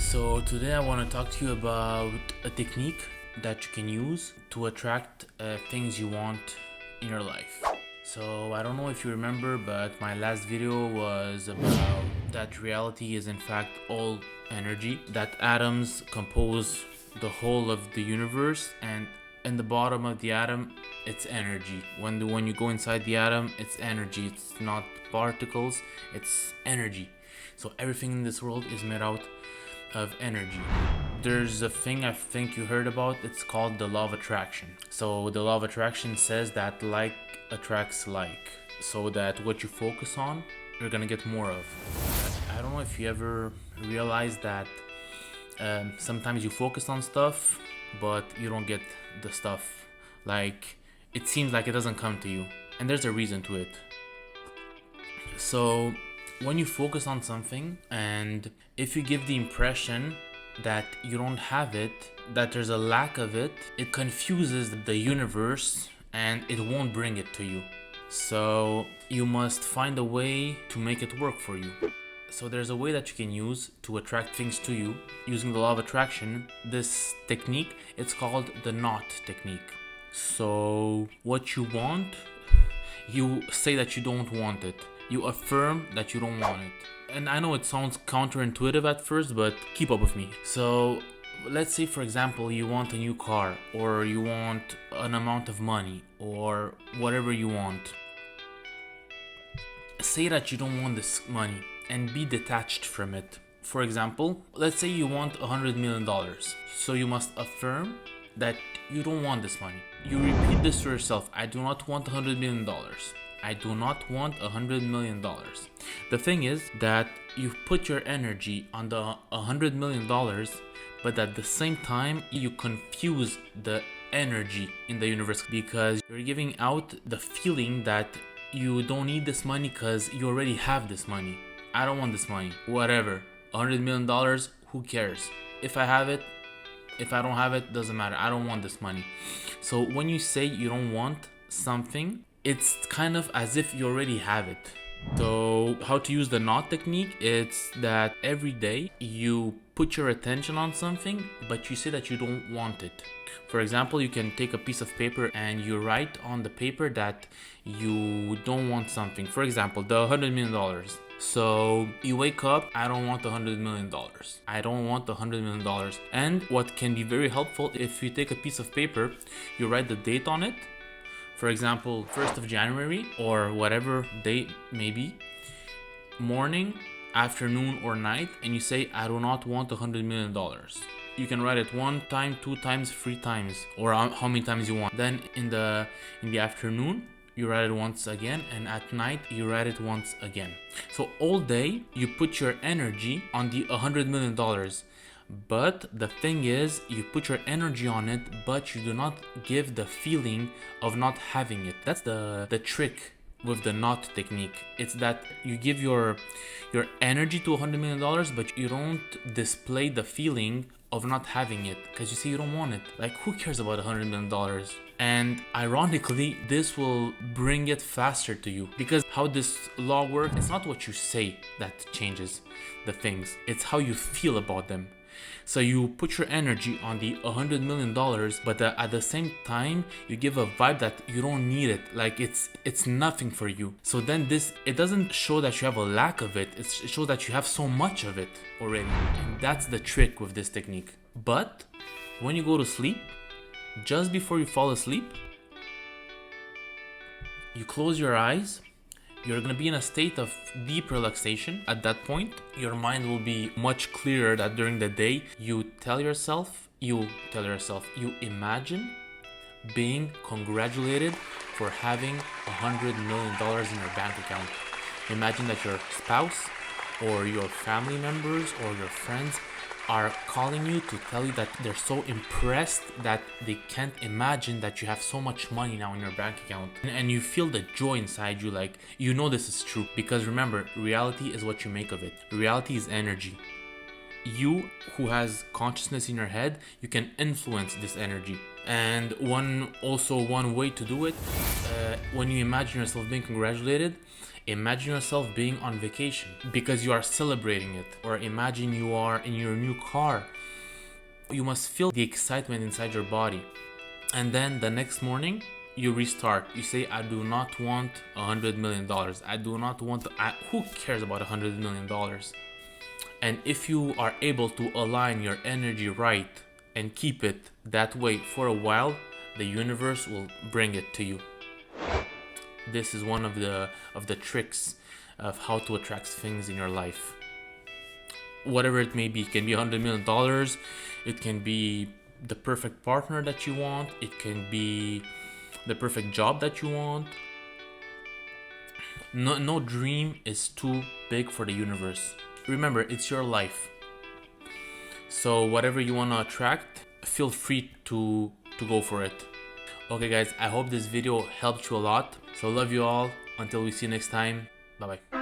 So today I want to talk to you about a technique that you can use to attract things you want in your life. So I don't know if you remember, but my last video was about that reality is in fact all energy, that atoms compose the whole of the universe, and in the bottom of the atom it's energy. When you go inside the atom, it's energy. It's not particles, it's energy. So everything in this world is made out of energy. There's a thing I think you heard about, it's called the law of attraction. So the law of attraction says that like attracts like, so that what you focus on, you're gonna get more of. I don't know if you ever realize that sometimes you focus on stuff, but you don't get the stuff. Like, it seems like it doesn't come to you, and there's a reason to it. So when you focus on something, and if you give the impression that you don't have it, that there's a lack of it, it confuses the universe and it won't bring it to you. So you must find a way to make it work for you. So there's a way that you can use to attract things to you using the law of attraction. This technique, it's called the not technique. So what you want, you say that you don't want it. You affirm that you don't want it. And I know it sounds counterintuitive at first, but keep up with me. So let's say, for example, you want a new car, or you want an amount of money, or whatever you want. Say that you don't want this money and be detached from it. For example, let's say you want $100 million. So you must affirm that you don't want this money. You repeat this to yourself: I do not want $100 million. I do not want $100 million. The thing is that you put your energy on the $100 million, but at the same time, you confuse the energy in the universe, because you're giving out the feeling that you don't need this money because you already have this money. I don't want this money. Whatever. $100 million, who cares? If I have it, if I don't have it, doesn't matter. I don't want this money. So when you say you don't want something, it's kind of as if you already have it. So how to use the not technique? It's that every day you put your attention on something, but you say that you don't want it. For example, you can take a piece of paper and you write on the paper that you don't want something. For example, the $100 million. So you wake up, I don't want $100 million. I don't want $100 million. And what can be very helpful, if you take a piece of paper, you write the date on it. For example, 1st of January, or whatever date may be, morning, afternoon, or night, and you say, I do not want $100 million. You can write it 1 time, 2 times, 3 times, or how many times you want. Then in the afternoon, you write it once again, and at night, you write it once again. So all day, you put your energy on the $100 million. But the thing is, you put your energy on it, but you do not give the feeling of not having it. That's the trick with the not technique. It's that you give your energy to $100 million, but you don't display the feeling of not having it, because you see you don't want it. Like, who cares about $100 million? And ironically, this will bring it faster to you, because how this law works, it's not what you say that changes the things, it's how you feel about them. So you put your energy on the $100 million, but at the same time, you give a vibe that you don't need it. Like it's nothing for you. So then it doesn't show that you have a lack of it. It shows that you have so much of it already. And that's the trick with this technique. But when you go to sleep, just before you fall asleep, you close your eyes. You're gonna be in a state of deep relaxation. At that point, your mind will be much clearer. That during the day, you imagine being congratulated for having $100 million in your bank account. Imagine that your spouse or your family members or your friends are calling you to tell you that they're so impressed that they can't imagine that you have so much money now in your bank account. And you feel the joy inside you, like, you know this is true. Because remember, reality is what you make of it. Reality is energy. You who has consciousness in your head, you can influence this energy. And one way to do it, when you imagine yourself being congratulated, imagine yourself being on vacation because you are celebrating it. Or imagine you are in your new car. You must feel the excitement inside your body. And then the next morning, you restart. You say, I do not want $100 million. I do not want who cares about $100 million? And if you are able to align your energy right and keep it that way for a while, the universe will bring it to you. This is one of the tricks of how to attract things in your life. Whatever it may be, it can be $100 million, it can be the perfect partner that you want, it can be the perfect job that you want. No dream is too big for the universe. Remember, it's your life. So whatever you want to attract, feel free to go for it. Okay guys, I hope this video helped you a lot. So love you all. Until we see you next time. Bye bye.